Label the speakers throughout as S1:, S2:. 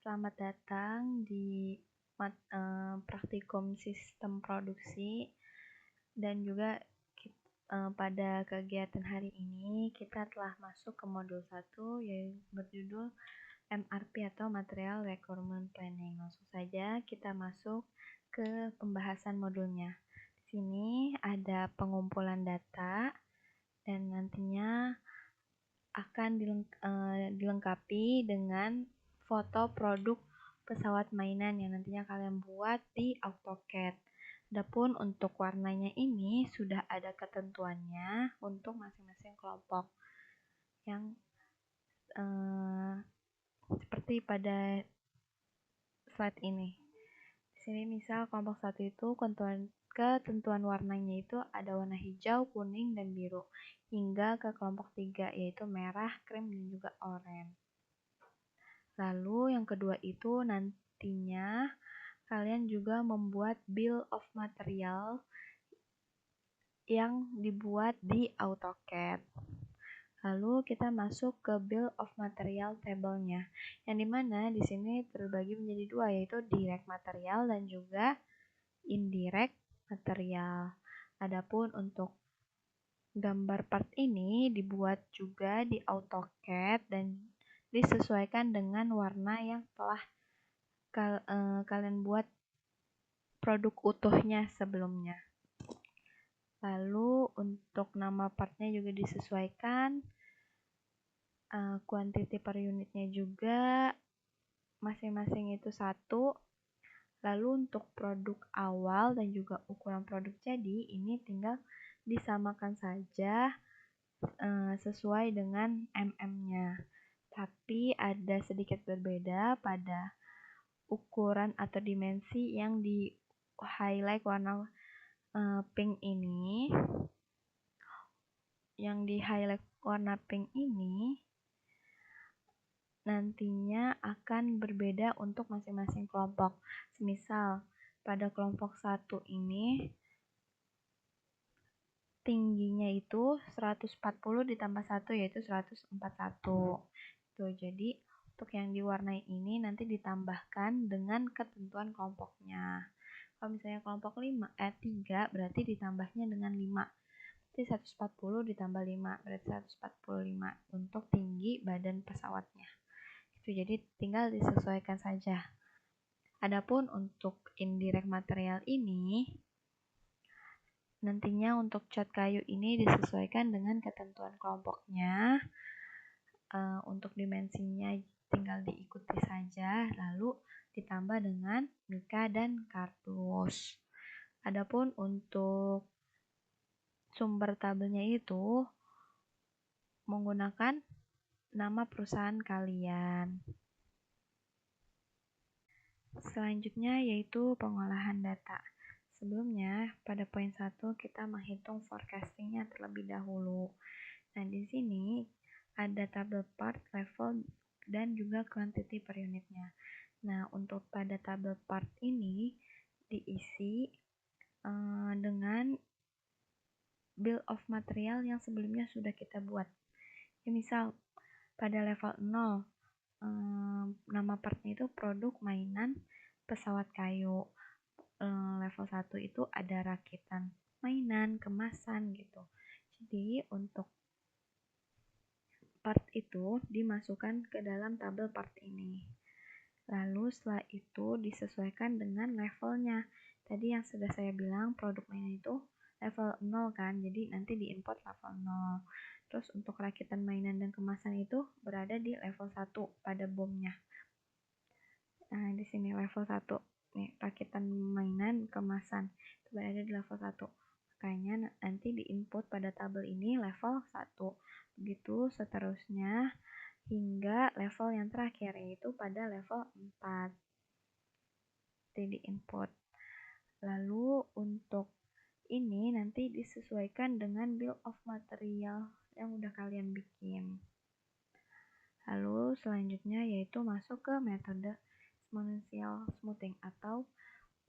S1: Selamat datang di praktikum sistem produksi dan juga pada kegiatan hari ini kita telah masuk ke modul 1 yaitu berjudul MRP atau Material Requirement Planning. Langsung saja kita masuk ke pembahasan modulnya. Di sini ada pengumpulan data dan nantinya akan dilengkapi dengan foto produk pesawat mainan yang nantinya kalian buat di AutoCAD. Adapun untuk warnanya ini sudah ada ketentuannya untuk masing-masing kelompok yang seperti pada slide ini. Di sini misal kelompok 1 itu ketentuan warnanya itu ada warna hijau, kuning, dan biru hingga ke kelompok 3 yaitu merah, krim, dan juga oranye. Lalu yang kedua itu nantinya kalian juga membuat bill of material yang dibuat di AutoCAD. Lalu kita masuk ke bill of material table-nya, yang dimana di sini terbagi menjadi dua, yaitu direct material dan juga indirect material. Adapun untuk gambar part ini dibuat juga di AutoCAD dan disesuaikan dengan warna yang telah kalian buat produk utuhnya sebelumnya. Lalu untuk nama partnya juga disesuaikan, quantity per unitnya juga masing-masing itu 1. Lalu untuk produk awal dan juga ukuran produk jadi ini tinggal disamakan saja sesuai dengan mm-nya. Tapi ada sedikit berbeda pada ukuran atau dimensi yang di highlight warna pink ini. Yang di highlight warna pink ini nantinya akan berbeda untuk masing-masing kelompok. Semisal pada kelompok 1 ini tingginya itu 140 ditambah 1 yaitu 141. Tuh, jadi untuk yang diwarnai ini nanti ditambahkan dengan ketentuan kelompoknya. Kalau misalnya kelompok 3 berarti ditambahnya dengan 5. Berarti 140 ditambah 5 berarti 145 untuk tinggi badan pesawatnya. Itu jadi tinggal disesuaikan saja. Adapun untuk indirect material ini nantinya untuk cat kayu ini disesuaikan dengan ketentuan kelompoknya. Untuk dimensinya tinggal diikuti saja, lalu ditambah dengan mika dan kardus. Adapun untuk sumber tabelnya itu menggunakan nama perusahaan kalian. Selanjutnya yaitu pengolahan data. Sebelumnya, pada poin 1 kita menghitung forecastingnya terlebih dahulu. Nah, di sini ada tabel part, level, dan juga quantity per unitnya. Nah, untuk pada tabel part ini diisi dengan bill of material yang sebelumnya sudah kita buat. Ya, misal pada level 0, nama partnya itu produk mainan pesawat kayu. Level 1 itu ada rakitan mainan, kemasan gitu. Jadi untuk part itu dimasukkan ke dalam tabel part ini. Lalu setelah itu disesuaikan dengan levelnya. Tadi yang sudah saya bilang produk mainan itu level 0 kan, jadi nanti diimport level 0. Terus untuk rakitan mainan dan kemasan itu berada di level 1 pada bomnya. Nah, di sini level 1. Nih, rakitan mainan kemasan itu berada di level 1. Makanya nanti diinput pada tabel ini level 1. Begitu seterusnya hingga level yang terakhir yaitu pada level 4. Nanti diinput. Lalu untuk ini nanti disesuaikan dengan bill of material yang udah kalian bikin. Lalu selanjutnya yaitu masuk ke metode exponential smoothing atau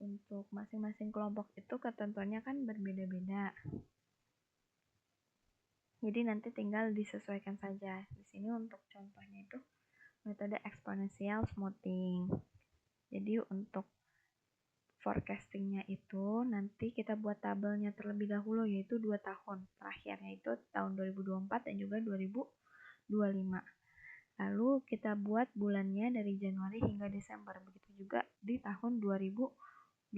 S1: untuk masing-masing kelompok itu ketentuannya kan berbeda-beda. Jadi nanti tinggal disesuaikan saja. Di sini untuk contohnya itu metode exponential smoothing. Jadi untuk forecastingnya itu nanti kita buat tabelnya terlebih dahulu, yaitu 2 tahun terakhir, yaitu tahun 2024 dan juga 2025. Lalu kita buat bulannya dari Januari hingga Desember, begitu juga di tahun 2025.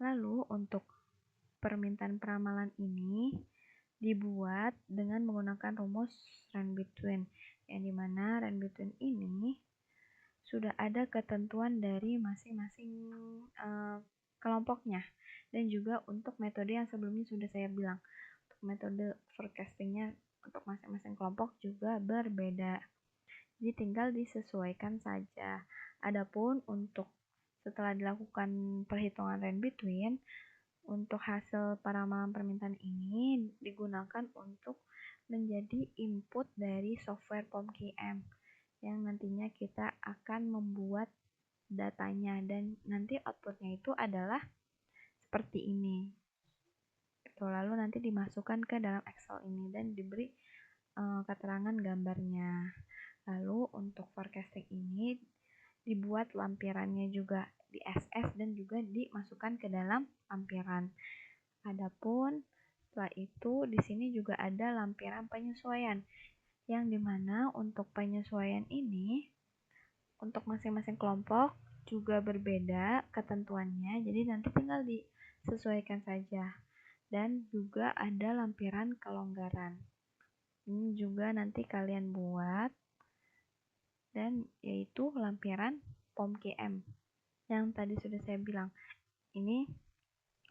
S1: Lalu untuk permintaan peramalan ini dibuat dengan menggunakan rumus range between, yang dimana range between ini sudah ada ketentuan dari masing-masing kelompoknya, dan juga untuk metode yang sebelumnya sudah saya bilang, untuk metode forecastingnya untuk masing-masing kelompok juga berbeda, jadi tinggal disesuaikan saja. Adapun untuk setelah dilakukan perhitungan range between, untuk hasil paramalan permintaan ini digunakan untuk menjadi input dari software POMQM yang nantinya kita akan membuat datanya, dan nanti outputnya itu adalah seperti ini. Lalu nanti dimasukkan ke dalam Excel ini dan diberi keterangan gambarnya. Lalu untuk forecasting ini dibuat lampirannya juga di SS dan juga dimasukkan ke dalam lampiran. Adapun setelah itu di sini juga ada lampiran penyesuaian, yang dimana untuk penyesuaian ini untuk masing-masing kelompok juga berbeda ketentuannya, jadi nanti tinggal disesuaikan saja. Dan juga ada lampiran kelonggaran, ini juga nanti kalian buat, dan yaitu lampiran POMQM yang tadi sudah saya bilang. Ini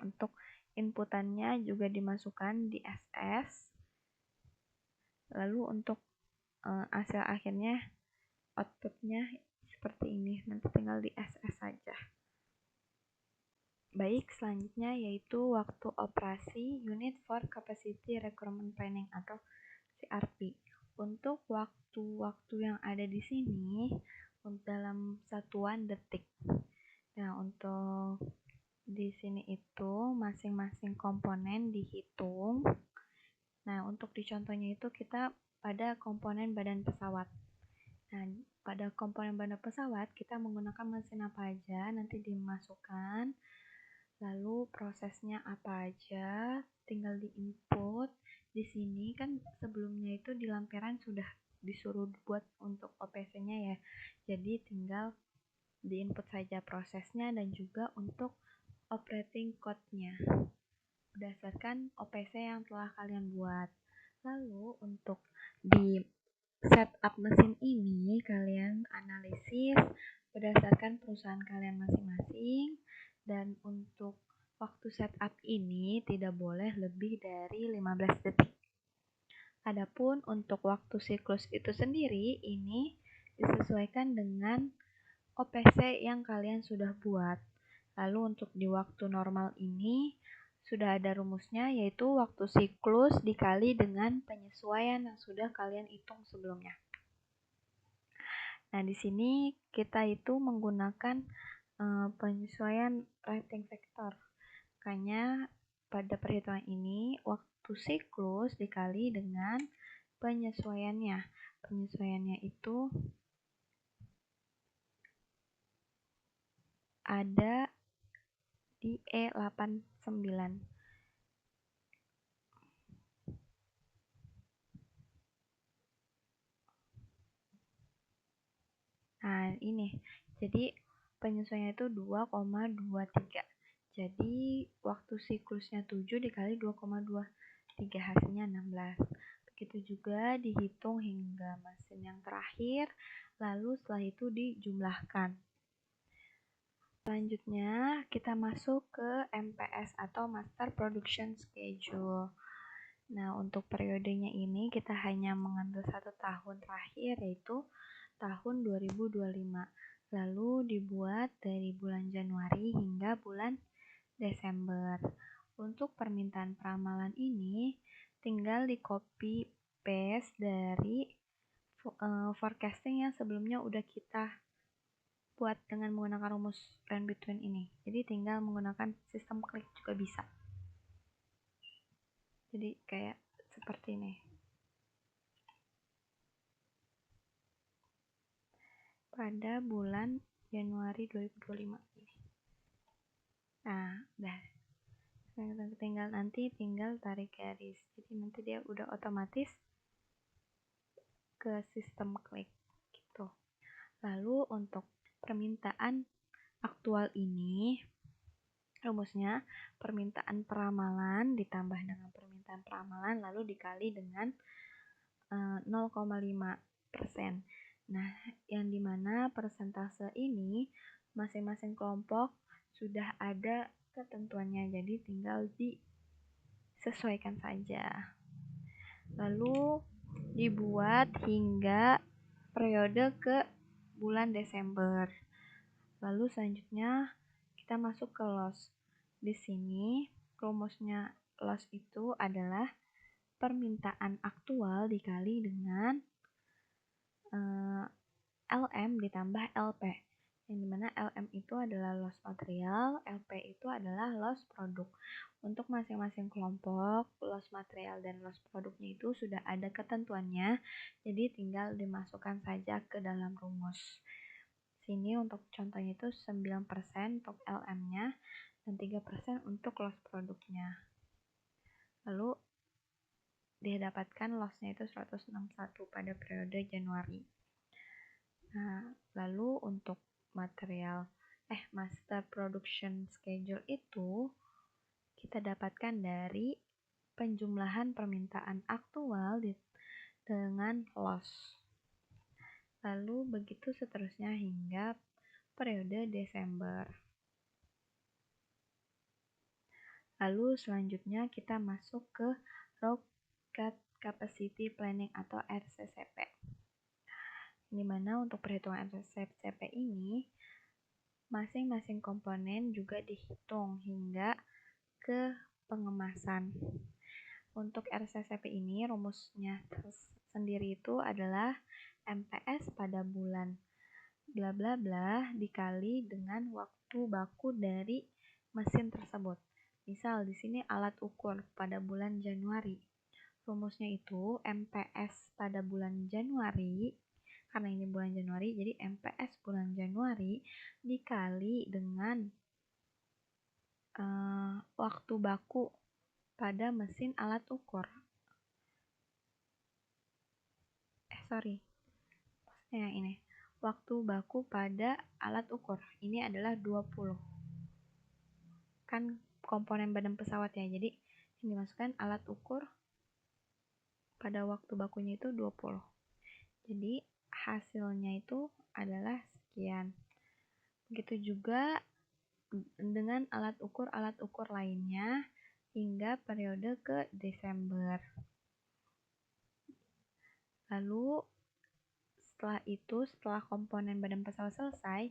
S1: untuk inputannya juga dimasukkan di SS, lalu untuk hasil akhirnya outputnya seperti ini, nanti tinggal di SS saja. Baik, selanjutnya yaitu waktu operasi Unit for Capacity Requirement Planning atau CRP. Untuk waktu-waktu yang ada di sini dalam satuan detik. Nah, untuk di sini itu masing-masing komponen dihitung. Nah, untuk di contohnya itu kita pada komponen badan pesawat. Nah, pada komponen badan pesawat kita menggunakan mesin apa aja, nanti dimasukkan. Lalu prosesnya apa aja, tinggal di-input. Di sini kan sebelumnya itu di lampiran sudah disuruh buat untuk OPC-nya ya. Jadi tinggal di-input saja prosesnya dan juga untuk operating code-nya berdasarkan OPC yang telah kalian buat. Lalu untuk di setup mesin ini kalian analisis berdasarkan perusahaan kalian masing-masing, dan untuk waktu setup ini tidak boleh lebih dari 15 detik. Adapun untuk waktu siklus itu sendiri ini disesuaikan dengan OPC yang kalian sudah buat. Lalu untuk di waktu normal ini sudah ada rumusnya, yaitu waktu siklus dikali dengan penyesuaian yang sudah kalian hitung sebelumnya. Nah, di sini kita itu menggunakan penyesuaian rating vektor. Makanya pada perhitungan ini waktu siklus dikali dengan penyesuaiannya. Penyesuaiannya itu ada di E89. Nah, ini. Jadi penyesuaiannya itu 2,23. Jadi waktu siklusnya 7 dikali 2,23, hasilnya 16. Begitu juga dihitung hingga mesin yang terakhir, lalu setelah itu dijumlahkan. Selanjutnya kita masuk ke MPS atau Master Production Schedule. Nah, untuk periodenya ini kita hanya mengambil 1 tahun terakhir, yaitu tahun 2025. Lalu dibuat dari bulan Januari hingga bulan Desember. Untuk permintaan peramalan ini tinggal di copy paste dari forecasting yang sebelumnya udah kita buat dengan menggunakan rumus range between ini. Jadi tinggal menggunakan sistem klik juga bisa. Jadi kayak seperti ini. pada bulan Januari 2025 ini. Nah, udah. Tinggal tarik garis. Jadi nanti dia udah otomatis ke sistem klik gitu. Lalu untuk permintaan aktual ini rumusnya permintaan peramalan ditambah dengan permintaan peramalan lalu dikali dengan 0,5%. Nah, yang dimana persentase ini masing-masing kelompok sudah ada ketentuannya, jadi tinggal disesuaikan saja. Lalu dibuat hingga periode ke bulan Desember. Lalu selanjutnya kita masuk ke loss. Di sini rumusnya loss itu adalah permintaan aktual dikali dengan LM ditambah LP, yang dimana LM itu adalah loss material, LP itu adalah loss produk. Untuk masing-masing kelompok, loss material dan loss produknya itu sudah ada ketentuannya, jadi tinggal dimasukkan saja ke dalam rumus. Sini untuk contohnya itu 9% untuk LM-nya dan 3% untuk loss produknya. Lalu didapatkan loss-nya itu 161 pada periode Januari. Nah, lalu untuk master production schedule itu kita dapatkan dari penjumlahan permintaan aktual dengan loss. Lalu begitu seterusnya hingga periode Desember. Lalu selanjutnya kita masuk ke Raw Capacity Planning atau RCCP. Dimana untuk perhitungan RCCP ini masing-masing komponen juga dihitung hingga ke pengemasan. Untuk RCCP ini rumusnya sendiri itu adalah MPS pada bulan bla bla bla dikali dengan waktu baku dari mesin tersebut. Misal di sini alat ukur pada bulan Januari. Rumusnya itu MPS pada bulan Januari. Karena ini bulan Januari, jadi MPS bulan Januari dikali dengan waktu baku pada mesin alat ukur. Maksudnya yang ini. Waktu baku pada alat ukur. Ini adalah 20. Kan komponen badan pesawat ya, jadi yang dimasukkan alat ukur pada waktu bakunya itu 20. Jadi hasilnya itu adalah sekian. Begitu juga dengan alat ukur lainnya hingga periode ke Desember. Lalu setelah komponen badan pesawat selesai,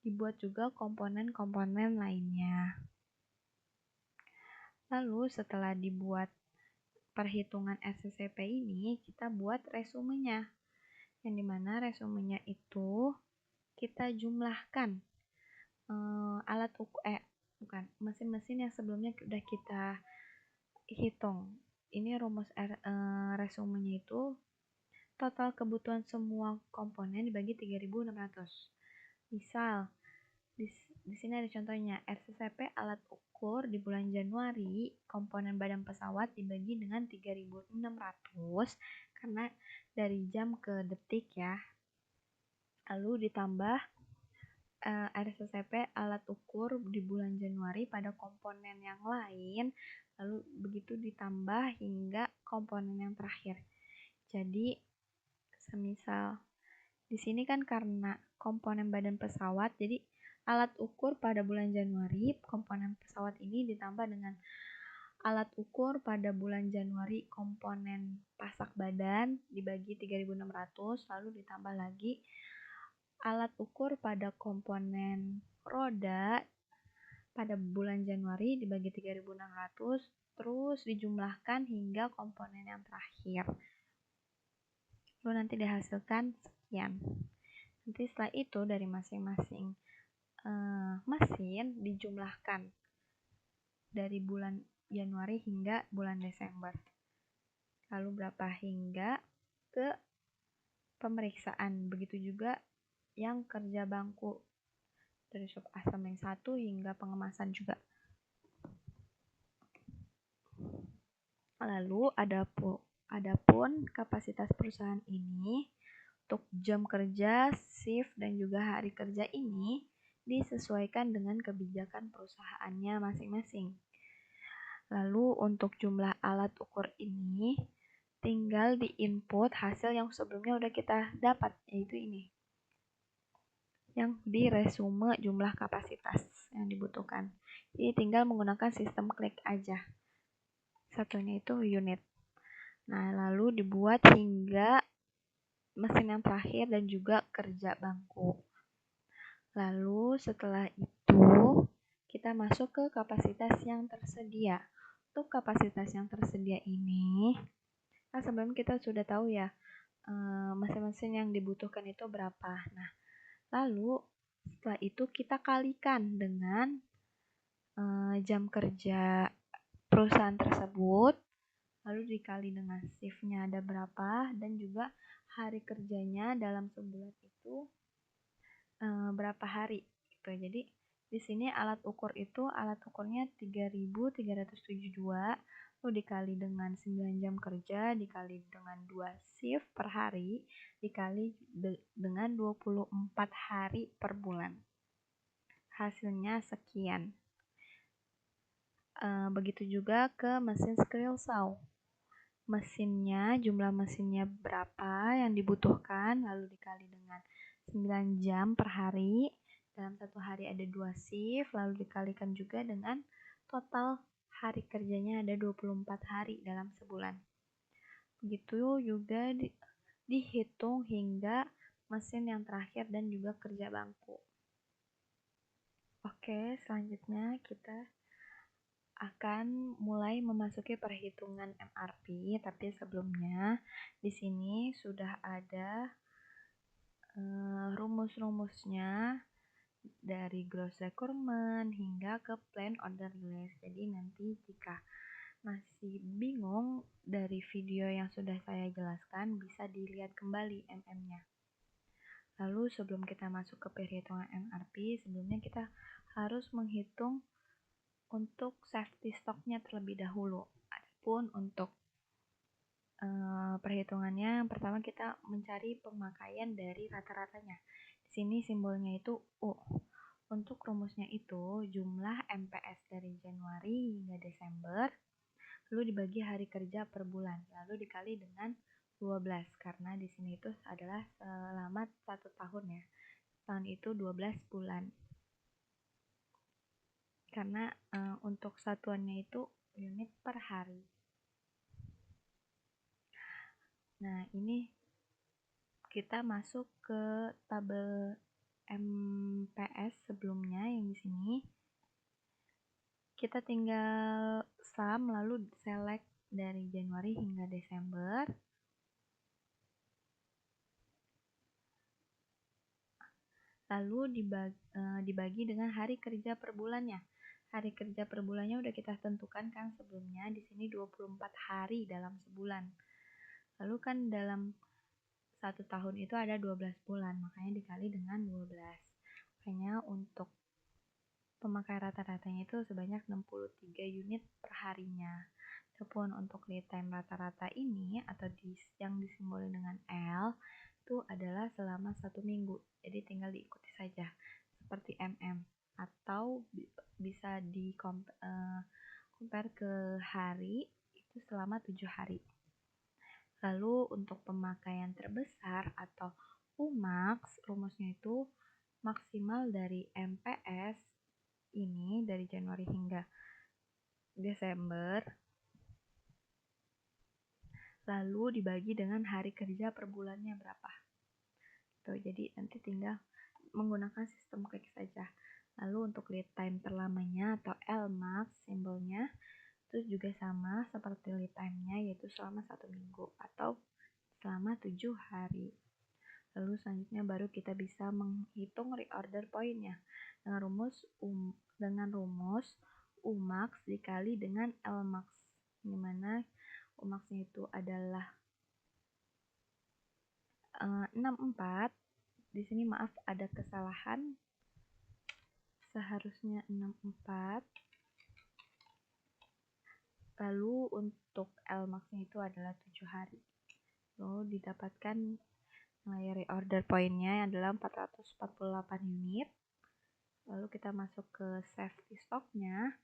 S1: dibuat juga komponen-komponen lainnya. Lalu setelah dibuat perhitungan RCCP ini, kita buat resumenya. Yang dimana resumenya itu kita jumlahkan mesin-mesin yang sebelumnya sudah kita hitung. Ini rumus resumenya itu total kebutuhan semua komponen dibagi 3.600. Misal di sini ada contohnya RCCP alat ukur di bulan Januari komponen badan pesawat dibagi dengan 3.600 karena dari jam ke detik ya. Lalu ditambah RCCP alat ukur di bulan Januari pada komponen yang lain, lalu begitu ditambah hingga komponen yang terakhir. Jadi semisal di sini kan karena komponen badan pesawat, jadi alat ukur pada bulan Januari komponen pesawat ini ditambah dengan alat ukur pada bulan Januari komponen pasak badan dibagi 3.600, lalu ditambah lagi alat ukur pada komponen roda pada bulan Januari dibagi 3.600, terus dijumlahkan hingga komponen yang terakhir. Lalu nanti dihasilkan sekian. Nanti setelah itu dari masing-masing mesin dijumlahkan dari bulan Januari hingga bulan Desember. Lalu berapa hingga ke pemeriksaan. Begitu juga yang kerja bangku, dari sub assembling 1 hingga pengemasan juga. Lalu adapun kapasitas perusahaan ini untuk jam kerja, shift, dan juga hari kerja ini disesuaikan dengan kebijakan perusahaannya masing-masing. Lalu untuk jumlah alat ukur ini tinggal diinput hasil yang sebelumnya udah kita dapat, yaitu ini. Yang di resume jumlah kapasitas yang dibutuhkan. Jadi tinggal menggunakan sistem klik aja. Satunya itu unit. Nah, lalu dibuat hingga mesin yang terakhir dan juga kerja bangku. Lalu setelah itu kita masuk ke kapasitas yang tersedia. Untuk kapasitas yang tersedia ini, nah sebelum kita sudah tahu ya mesin-mesin yang dibutuhkan itu berapa. Nah, lalu setelah itu kita kalikan dengan jam kerja perusahaan tersebut, lalu dikali dengan shift-nya ada berapa, dan juga hari kerjanya dalam sebulan itu berapa hari gitu. Jadi di sini alat ukurnya 3.372, lalu dikali dengan 9 jam kerja, dikali dengan 2 shift per hari, dikali dengan 24 hari per bulan. Hasilnya sekian. Begitu juga ke mesin skrill saw. Jumlah mesinnya berapa yang dibutuhkan, lalu dikali dengan 9 jam per hari. Dalam satu hari ada 2 shift, lalu dikalikan juga dengan total hari kerjanya ada 24 hari dalam sebulan. Begitu juga dihitung hingga mesin yang terakhir dan juga kerja bangku. Oke, selanjutnya kita akan mulai memasuki perhitungan MRP, tapi sebelumnya di sini sudah ada rumus-rumusnya dari gross requirement hingga ke plan order release. Jadi nanti jika masih bingung dari video yang sudah saya jelaskan, bisa dilihat kembali MM-nya. Lalu sebelum kita masuk ke perhitungan MRP, sebelumnya kita harus menghitung untuk safety stocknya terlebih dahulu. Adapun untuk perhitungannya, pertama kita mencari pemakaian dari rata-ratanya. Di sini simbolnya itu U. Untuk rumusnya itu jumlah MPS dari Januari hingga Desember, lalu dibagi hari kerja per bulan, lalu dikali dengan 12 karena di sini itu adalah selama 1 tahun ya. Tahun itu 12 bulan. Karena untuk satuannya itu unit per hari. Nah, ini kita masuk ke tabel MPS sebelumnya yang di sini. Kita tinggal sum lalu select dari Januari hingga Desember. Lalu dibagi dengan hari kerja per bulannya. Hari kerja per bulannya udah kita tentukan kan sebelumnya, di sini 24 hari dalam sebulan. Lalu kan dalam 1 tahun itu ada 12 bulan, makanya dikali dengan 12. Makanya untuk pemakai rata-ratanya itu sebanyak 63 unit per harinya. Ataupun untuk lead time rata-rata ini atau yang disimbolkan dengan L itu adalah selama 1 minggu. Jadi tinggal diikuti saja seperti MM atau bisa di compare ke hari itu selama 7 hari. Lalu untuk pemakaian terbesar atau UMAX, rumusnya itu maksimal dari MPS ini dari Januari hingga Desember, lalu dibagi dengan hari kerja per bulannya berapa. Tuh, jadi nanti tinggal menggunakan sistem klik saja. Lalu untuk lead time terlamanya atau LMAX simbolnya itu juga sama seperti lead time-nya, yaitu selama 1 minggu atau selama 7 hari. Lalu selanjutnya baru kita bisa menghitung reorder point-nya dengan rumus UMAX dikali dengan LMAX, dimana UMAX-nya itu adalah 64 di sini maaf ada kesalahan, seharusnya 64. Lalu untuk Lmax-nya itu adalah 7 hari. Lalu didapatkan nilai reorder pointnya adalah 448 unit. Lalu kita masuk ke safety stock-nya.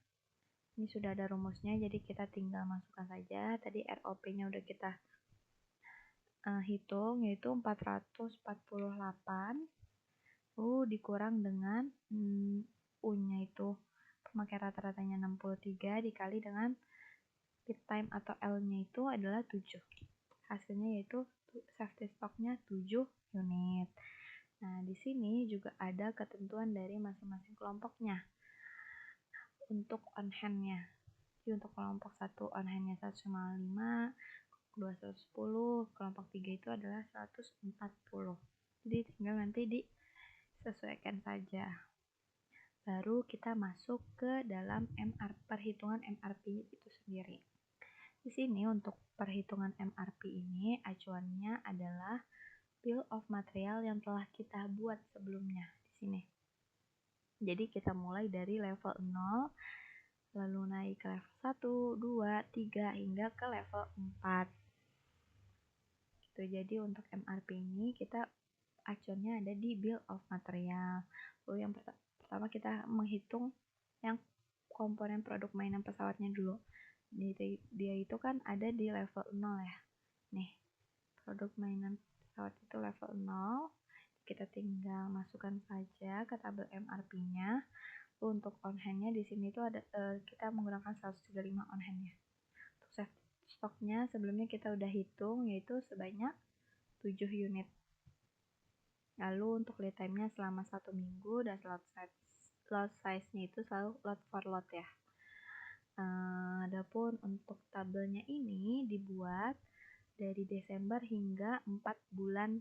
S1: Ini sudah ada rumusnya, jadi kita tinggal masukkan saja. Tadi ROP-nya udah kita hitung, yaitu 448. Lalu dikurang dengan U-nya itu pemakai rata-ratanya 63 dikali dengan lead time atau L-nya itu adalah 7. Hasilnya yaitu safety stock-nya 7 unit. Nah, di sini juga ada ketentuan dari masing-masing kelompoknya. Untuk on hand-nya. Jadi untuk kelompok 1 on hand-nya 155, 2 110, kelompok 3 itu adalah 140. Jadi tinggal nanti disesuaikan saja. Baru kita masuk ke dalam perhitungan MRP itu sendiri. Di sini untuk perhitungan MRP ini acuannya adalah bill of material yang telah kita buat sebelumnya di sini. Jadi kita mulai dari level 0, lalu naik ke level 1, 2, 3 hingga ke level 4. Gitu. Jadi untuk MRP ini kita acuannya ada di bill of material. Lalu yang pertama kita menghitung yang komponen produk mainan pesawatnya dulu. Dia itu kan ada di level 0 ya. Nih, produk mainan pesawat itu level 0. Kita tinggal masukkan saja ke tabel MRP-nya. Untuk on hand-nya di sini itu ada kita menggunakan 135 on hand-nya. Untuk safety stock-nya sebelumnya kita udah hitung yaitu sebanyak 7 unit. Lalu untuk lead time-nya selama 1 minggu dan lot size-nya itu selalu lot for lot ya. Adapun untuk tabelnya ini dibuat dari Desember hingga 4 bulan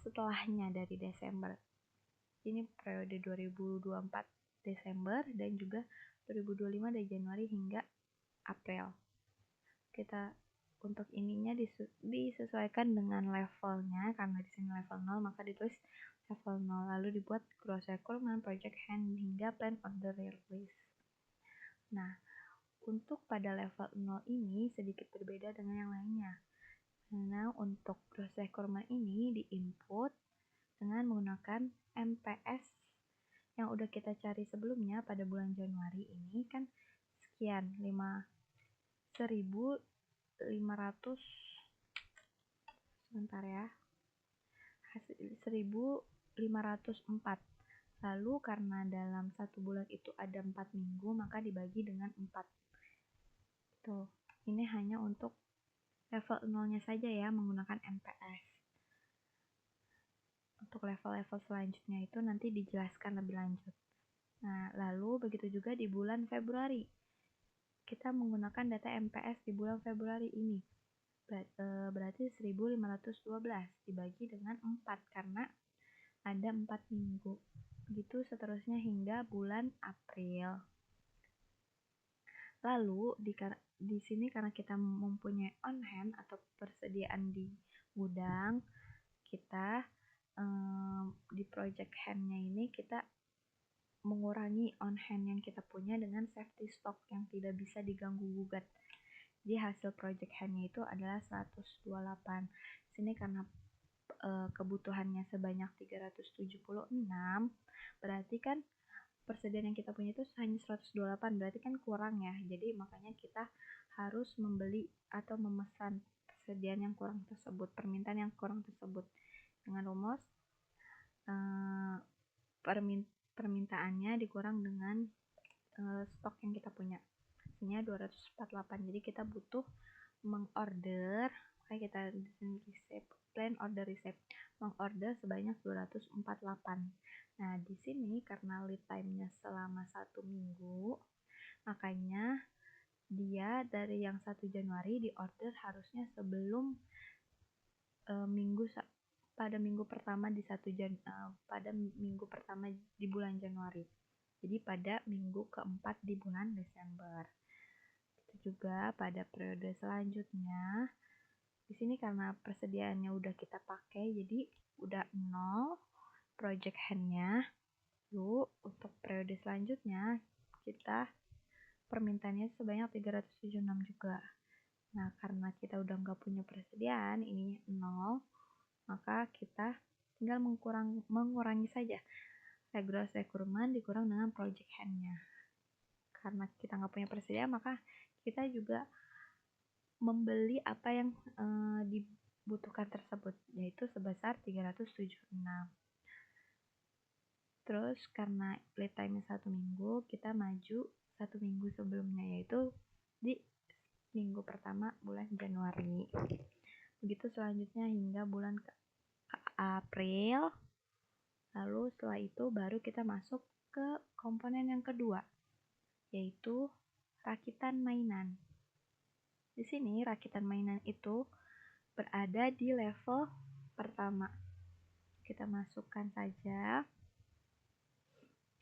S1: setelahnya dari Desember. Ini periode 2024 Desember dan juga 2025 dari Januari hingga April. Kita untuk ininya disesuaikan dengan levelnya, karena di sini level 0 maka ditulis level 0, lalu dibuat gross requirement, project hand hingga plan order release. Nah, untuk pada level 0 ini sedikit berbeda dengan yang lainnya. Nah, untuk gross requirement ini di-input dengan menggunakan MPS yang udah kita cari sebelumnya pada bulan Januari ini kan sekian 1.500 sebentar ya 1.504. Lalu karena dalam 1 bulan itu ada 4 minggu maka dibagi dengan 4. Tuh, ini hanya untuk level 0-nya saja ya menggunakan MPS. Untuk level-level selanjutnya itu nanti dijelaskan lebih lanjut. Nah, lalu begitu juga di bulan Februari. Kita menggunakan data MPS di bulan Februari ini. Berarti 1.512 dibagi dengan 4 karena ada 4 minggu. Begitu seterusnya hingga bulan April. Lalu di sini karena kita mempunyai on hand atau persediaan di gudang, kita di project hand-nya ini kita mengurangi on hand yang kita punya dengan safety stock yang tidak bisa diganggu gugat. Jadi hasil project hand-nya itu adalah 128. Sini karena kebutuhannya sebanyak 376, berarti kan persediaan yang kita punya itu hanya 128, berarti kan kurang ya. Jadi makanya kita harus membeli atau memesan persediaan yang kurang tersebut, permintaan yang kurang tersebut dengan rumus permintaannya dikurang dengan stok yang kita punya. Hasilnya 248. Jadi kita butuh mengorder, kayak kita receipt, plan order receipt, mengorder sebanyak 248. Nah, di sini karena lead time-nya selama 1 minggu, makanya dia dari yang 1 Januari diorder harusnya sebelum pada minggu pertama pada minggu pertama di bulan Januari. Jadi pada minggu keempat di bulan Desember. Itu juga pada periode selanjutnya Di sini karena persediaannya udah kita pakai, jadi udah 0 project hand-nya. Lalu untuk periode selanjutnya kita permintaannya sebanyak 376 juga. Nah, karena kita udah nggak punya persediaan, ini 0, maka kita tinggal mengurangi saja gross requirement dikurang dengan project hand-nya. Karena kita nggak punya persediaan, maka kita juga membeli apa yang dibutuhkan tersebut, yaitu sebesar 376. Terus karena lead time 1 minggu, kita maju 1 minggu sebelumnya, yaitu di minggu pertama bulan Januari. Begitu selanjutnya hingga bulan April. Lalu setelah itu baru kita masuk ke komponen yang kedua, yaitu rakitan mainan. Di sini rakitan mainan itu berada di level pertama. Kita masukkan saja.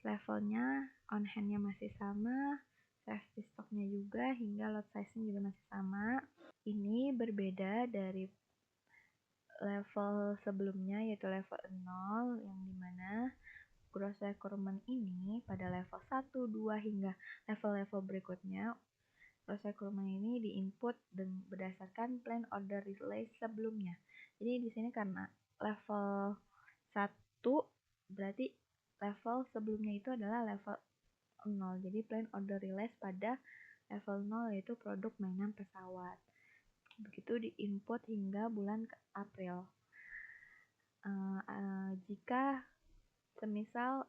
S1: Levelnya on hand-nya masih sama, safety stock-nya juga, hingga lot size-nya juga masih sama. Ini berbeda dari level sebelumnya, yaitu level 0, yang dimana gross requirement ini pada level 1, 2, hingga level-level berikutnya, gross requirement ini diinput berdasarkan plan order release sebelumnya. Jadi di sini karena level 1 berarti level sebelumnya itu adalah level 0. Jadi plan order release pada level 0 yaitu produk mainan pesawat. Begitu diinput hingga bulan April. Jika semisal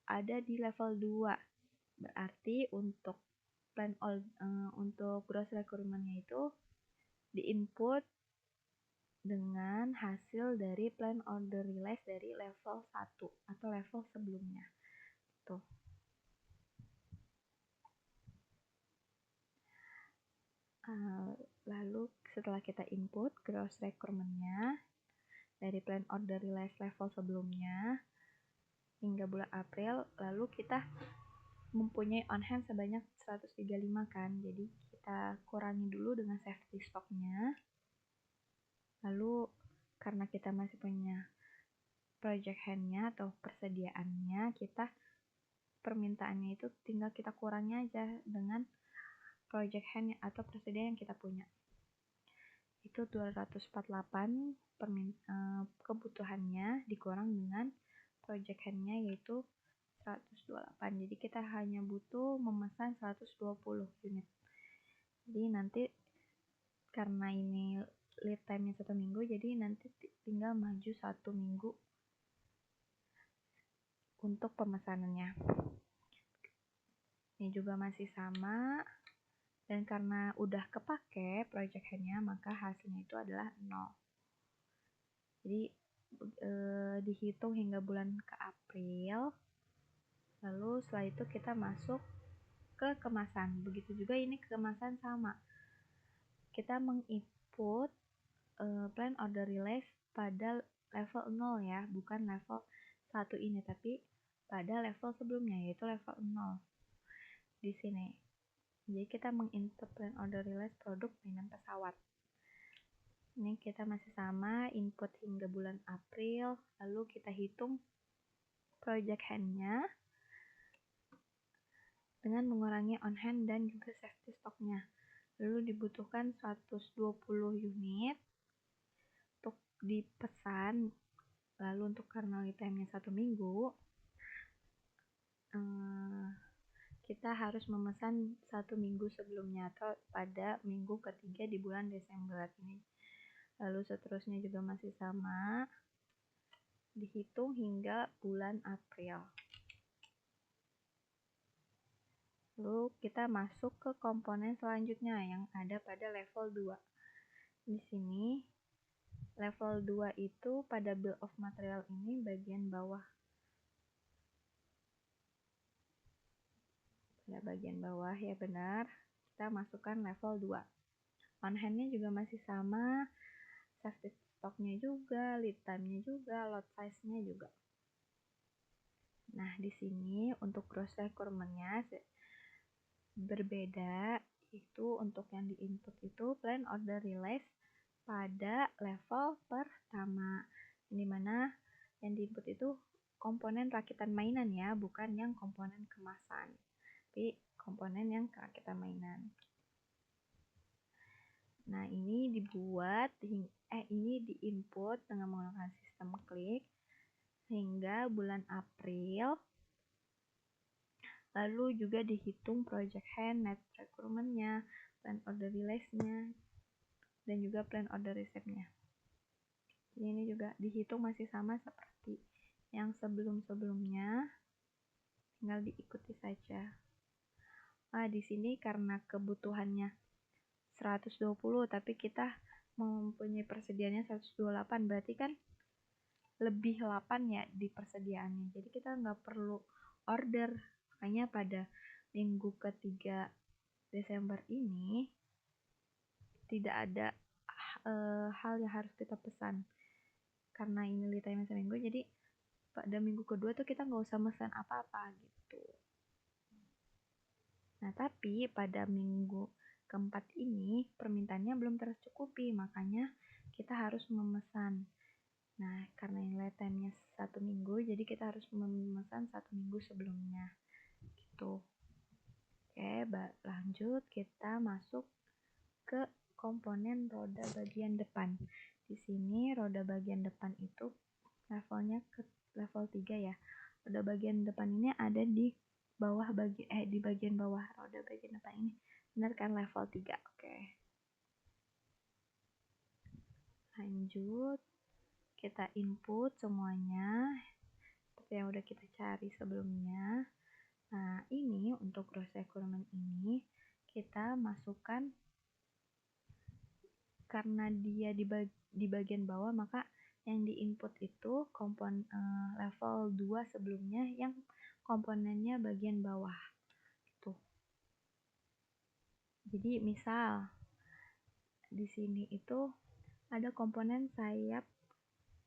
S1: ada di level 2, berarti untuk untuk gross requirement-nya itu diinput dengan hasil dari plan order release dari level 1 atau level sebelumnya. Tuh. Lalu setelah kita input gross requirement-nya dari plan order release level sebelumnya hingga bulan April, lalu kita mempunyai on hand sebanyak 135 kan, jadi kita kurangi dulu dengan safety stock-nya. Lalu karena kita masih punya project hand-nya atau persediaannya, kita permintaannya itu tinggal kita kurangi aja dengan project hand atau persediaan yang kita punya. Itu 248 kebutuhannya dikurang dengan project hand-nya yaitu 128. Jadi kita hanya butuh memesan 120 unit. Jadi nanti karena ini lead time-nya 1 minggu, jadi nanti tinggal maju 1 minggu untuk pemesanannya. Ini juga masih sama, dan karena udah kepake project hand-nya, maka hasilnya itu adalah 0. Jadi dihitung hingga bulan ke April, lalu setelah itu kita masuk ke kemasan. Begitu juga ini kemasan sama. Kita menginput plan order release pada level 0 ya, bukan level 1 ini, tapi pada level sebelumnya, yaitu level 0 di sini. Jadi kita menginput plan order release produk mainan pesawat. Ini kita masih sama, input hingga bulan April, lalu kita hitung project hand-nya dengan mengurangi on hand dan juga safety stock-nya. Lalu dibutuhkan 120 unit untuk dipesan. Lalu untuk karena lead time-nya 1 minggu, kita harus memesan 1 minggu sebelumnya atau pada minggu ketiga di bulan Desember ini. Lalu seterusnya juga masih sama, dihitung hingga bulan April. Lalu kita masuk ke komponen selanjutnya yang ada pada level 2. Di sini level 2 itu pada bill of material ini bagian bawah. Pada bagian bawah ya benar, kita masukkan level 2. On hand-nya juga masih sama, safety stock-nya juga, lead time-nya juga, lot size-nya juga. Nah, di sini untuk gross requirement-nya berbeda, itu untuk yang di input itu plan order release pada level pertama, dimana yang diinput itu komponen rakitan mainan ya, bukan yang komponen kemasan, tapi komponen yang rakitan mainan. Nah, ini diinput dengan menggunakan sistem klik hingga bulan April. Lalu juga dihitung project hand, net requirement-nya, plan order release-nya, dan juga plan order receipt-nya. Jadi ini juga dihitung masih sama seperti yang sebelum-sebelumnya, tinggal diikuti saja. Nah, di sini karena kebutuhannya 120 tapi kita mempunyai persediaannya 128, berarti kan lebih 8 ya di persediaannya, jadi kita nggak perlu order. Makanya pada minggu ketiga Desember ini tidak ada hal yang harus kita pesan karena ini lead time seminggu, jadi pada minggu kedua tuh kita nggak usah pesan apa-apa gitu. Nah, tapi pada minggu keempat ini permintaannya belum tercukupi, makanya kita harus memesan. Nah, karena nilai time-nya 1 minggu, jadi kita harus memesan 1 minggu sebelumnya. Gitu. Oke, lanjut kita masuk ke komponen roda bagian depan. Di sini roda bagian depan itu levelnya ke level 3 ya. Roda bagian depan ini ada di bagian bawah roda bagian depan ini. Benar kan, level 3. Oke. Lanjut, kita input semuanya seperti yang udah kita cari sebelumnya. Nah, ini untuk gross requirement ini kita masukkan karena dia di bagian bawah, maka yang diinput itu level 2 sebelumnya yang komponennya bagian bawah. Tuh. Jadi misal di sini itu ada komponen sayap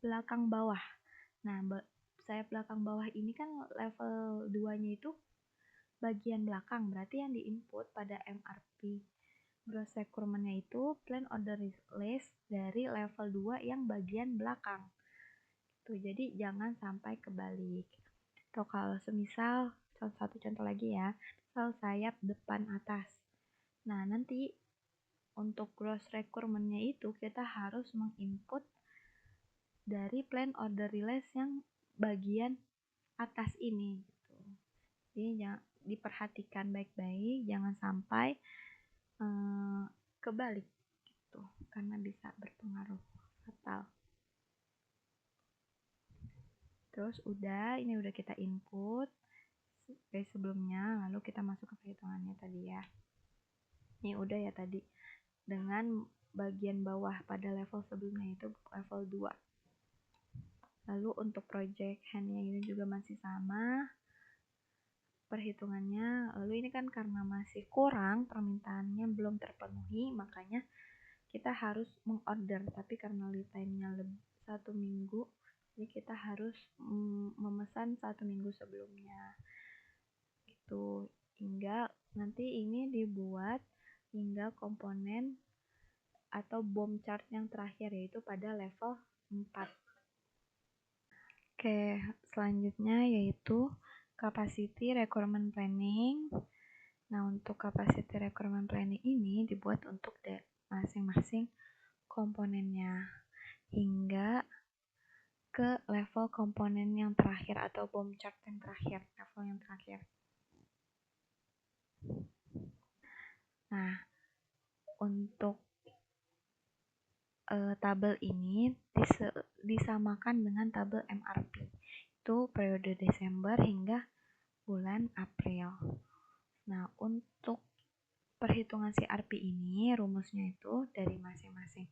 S1: belakang bawah. Nah, sayap belakang bawah ini kan level 2-nya itu bagian belakang, berarti yang diinput pada MRP gross requirement-nya itu plan order list dari level 2 yang bagian belakang. Tuh, jadi jangan sampai kebalik. Atau kalau semisal satu contoh lagi ya, misal sayap depan atas. Nah, nanti untuk gross requirement-nya itu kita harus menginput dari plan order release yang bagian atas ini gitu. Jadi diperhatikan baik-baik, jangan sampai kebalik gitu, karena bisa berpengaruh fatal. Terus ini udah kita input kayak sebelumnya, lalu kita masuk ke perhitungannya tadi ya. Ini udah ya tadi dengan bagian bawah pada level sebelumnya itu level 2. Lalu untuk project hand-nya ini juga masih sama perhitungannya. Lalu ini kan karena masih kurang, permintaannya belum terpenuhi, makanya kita harus mengorder, tapi karena lead time-nya 1 minggu, jadi kita harus memesan 1 minggu sebelumnya gitu, hingga nanti ini dibuat hingga komponen atau BOM chart yang terakhir, yaitu pada level 4. Oke, selanjutnya yaitu capacity requirement planning. Nah, untuk capacity requirement planning ini dibuat untuk masing-masing komponennya hingga ke level komponen yang terakhir atau BOM chart yang terakhir, level yang terakhir. Nah, untuk tabel ini disamakan dengan tabel MRP. Itu periode Desember hingga bulan April. Nah, untuk perhitungan CRP ini rumusnya itu dari masing-masing.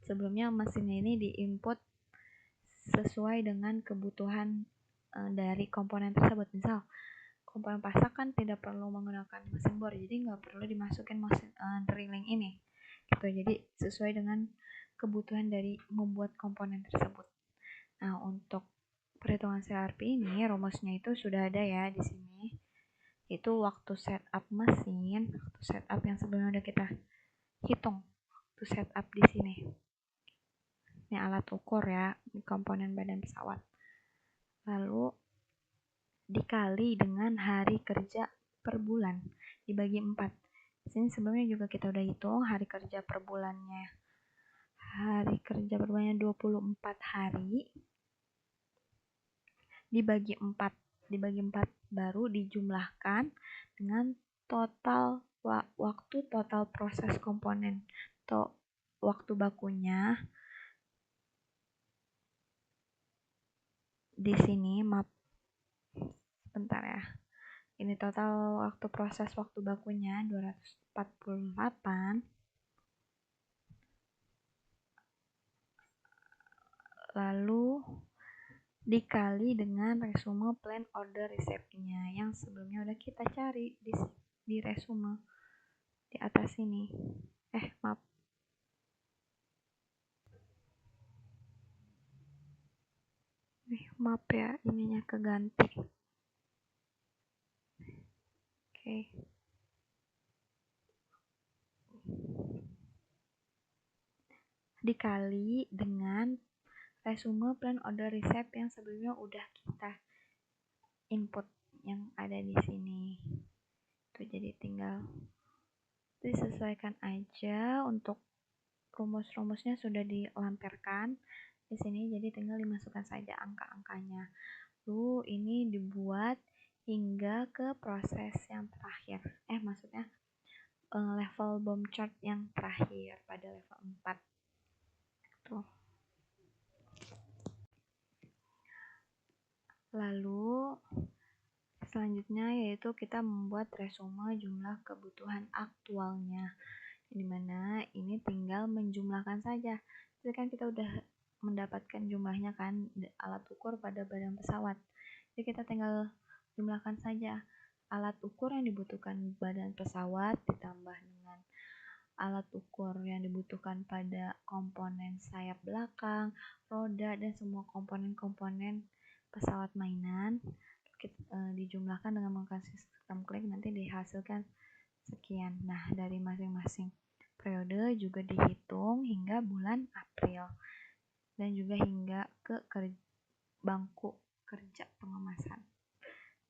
S1: Sebelumnya mesinnya ini diinput sesuai dengan kebutuhan dari komponen tersebut. Misal komponen pasak kan tidak perlu menggunakan mesin bor, jadi nggak perlu dimasukin mesin drilling ini gitu. Jadi sesuai dengan kebutuhan dari membuat komponen tersebut. Nah, untuk perhitungan CRP ini rumusnya itu sudah ada ya di sini. Itu waktu setup mesin, waktu setup yang sebelumnya udah kita hitung. to setup di sini. Ini alat ukur ya, komponen badan pesawat. Lalu dikali dengan hari kerja per bulan dibagi 4. Di sini sebelumnya juga kita udah hitung hari kerja per bulannya. Hari kerja per bulannya 24 hari dibagi 4 baru dijumlahkan dengan total waktu total proses komponen atau waktu bakunya. Di sini sebentar ya. Ini total waktu proses waktu bakunya 248. Lalu dikali dengan resume plan order resepnya yang sebelumnya udah kita cari di resume di atas ini. Maaf ya, ininya keganti. Oke. Dikali dengan resume plan order resep yang sebelumnya udah kita input yang ada di sini. Tuh, jadi tinggal disesuaikan aja. Untuk rumus-rumusnya sudah dilamparkan di sini, jadi tinggal dimasukkan saja angka-angkanya. Lalu ini dibuat hingga ke proses yang terakhir. Maksudnya level bomb chart yang terakhir pada level 4. Tuh. Lalu selanjutnya yaitu kita membuat resume jumlah kebutuhan aktualnya, dimana ini tinggal menjumlahkan saja. Jadi kan kita udah mendapatkan jumlahnya kan, alat ukur pada badan pesawat. Jadi kita tinggal jumlahkan saja alat ukur yang dibutuhkan badan pesawat ditambah dengan alat ukur yang dibutuhkan pada komponen sayap belakang, roda, dan semua komponen-komponen pesawat mainan. Dijumlahkan dengan menggunakan sistem klik, nanti dihasilkan sekian. Nah, dari masing-masing periode juga dihitung hingga bulan April dan juga hingga ke bangku kerja pengemasan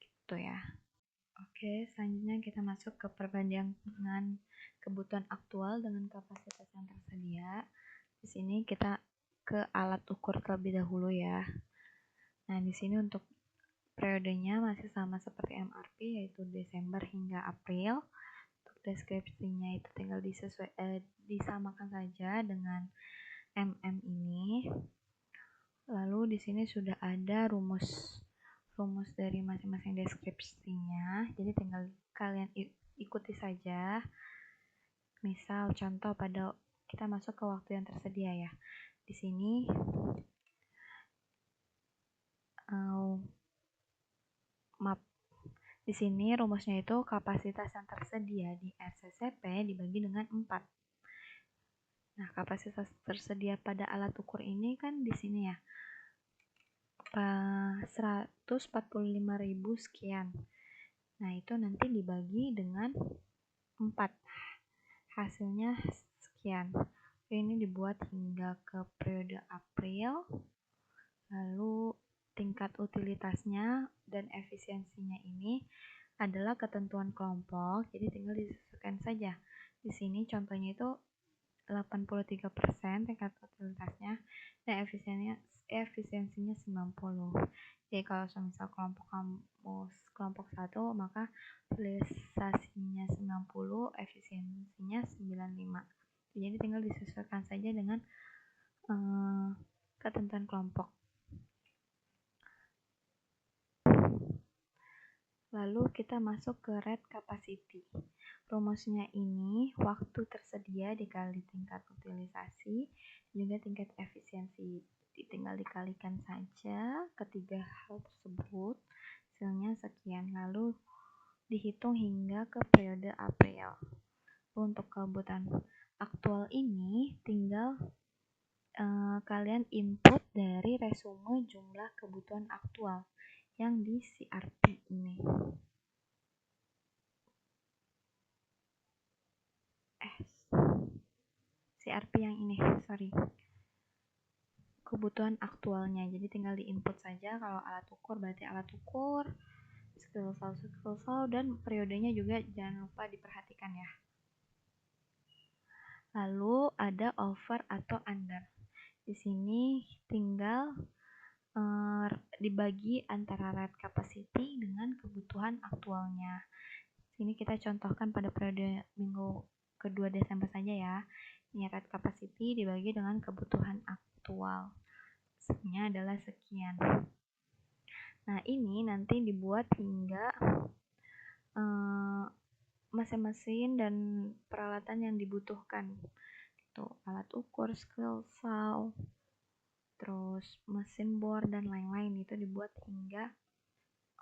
S1: gitu ya. Oke, selanjutnya kita masuk ke perbandingan kebutuhan aktual dengan kapasitas yang tersedia. Di sini kita ke alat ukur terlebih dahulu ya. Nah, di sini untuk periodenya masih sama seperti MRP, yaitu Desember hingga April. Untuk deskripsinya itu tinggal disamakan saja dengan ini. Lalu di sini sudah ada rumus dari masing-masing deskripsinya. Jadi tinggal kalian ikuti saja. Misal contoh pada kita masuk ke waktu yang tersedia ya. Di sini Di sini rumusnya itu kapasitas yang tersedia di RCCP dibagi dengan 4. Nah, kapasitas tersedia pada alat ukur ini kan di sini ya. 145.000 sekian. Nah, itu nanti dibagi dengan 4. Hasilnya sekian. Ini dibuat hingga ke periode April. Lalu tingkat utilitasnya dan efisiensinya ini adalah ketentuan kelompok, jadi tinggal disesuaikan saja. Di sini contohnya itu 83% tingkat utilitasnya dan efisiensinya 90. Jadi kalau misal kelompok 1 maka utilisasinya 90, efisiensinya 95. Jadi tinggal disesuaikan saja dengan ketentuan kelompok. Lalu kita masuk ke rate capacity. Rumusnya ini waktu tersedia dikali tingkat utilisasi juga tingkat efisiensi. Tinggal dikalikan saja ketiga hal tersebut, hasilnya sekian. Lalu dihitung hingga ke periode April. Untuk kebutuhan aktual ini tinggal kalian input dari resume jumlah kebutuhan aktual yang di CRP ini. CRP yang ini, sorry. Kebutuhan aktualnya, jadi tinggal di input saja. Kalau alat ukur berarti alat ukur, skill file, dan periodenya juga jangan lupa diperhatikan ya. Lalu ada over atau under. Di sini tinggal dibagi antara rate capacity dengan kebutuhan aktualnya. Sini kita contohkan pada periode minggu kedua Desember saja ya. Ini rate capacity dibagi dengan kebutuhan aktual. Hasilnya adalah sekian. Nah, ini nanti dibuat hingga mesin-mesin dan peralatan yang dibutuhkan. Itu alat ukur, skill file, terus mesin bor dan lain-lain itu dibuat hingga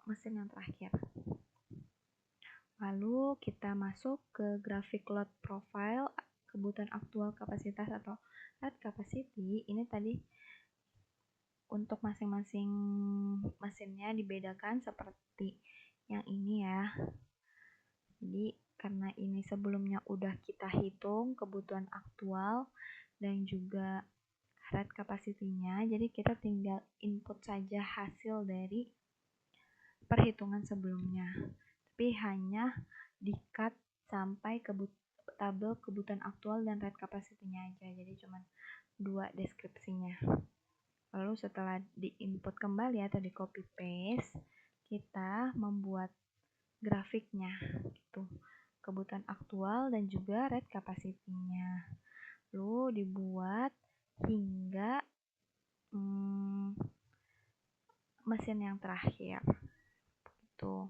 S1: mesin yang terakhir. Lalu kita masuk ke grafik load profile, kebutuhan aktual kapasitas atau rate capacity. Ini tadi untuk masing-masing mesinnya dibedakan seperti yang ini ya. Jadi karena ini sebelumnya udah kita hitung kebutuhan aktual dan juga rate capacity-nya, jadi kita tinggal input saja hasil dari perhitungan sebelumnya. Tapi hanya di-cut sampai tabel kebutuhan aktual dan rate capacity-nya aja. Jadi cuma 2 deskripsinya. Lalu setelah di-input kembali atau di copy paste, kita membuat grafiknya gitu. Kebutuhan aktual dan juga rate capacity-nya. Lalu dibuat hingga mesin yang terakhir. Gitu.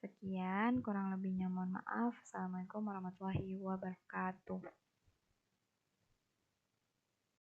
S1: Sekian, kurang lebihnya mohon maaf. Assalamualaikum warahmatullahi wabarakatuh.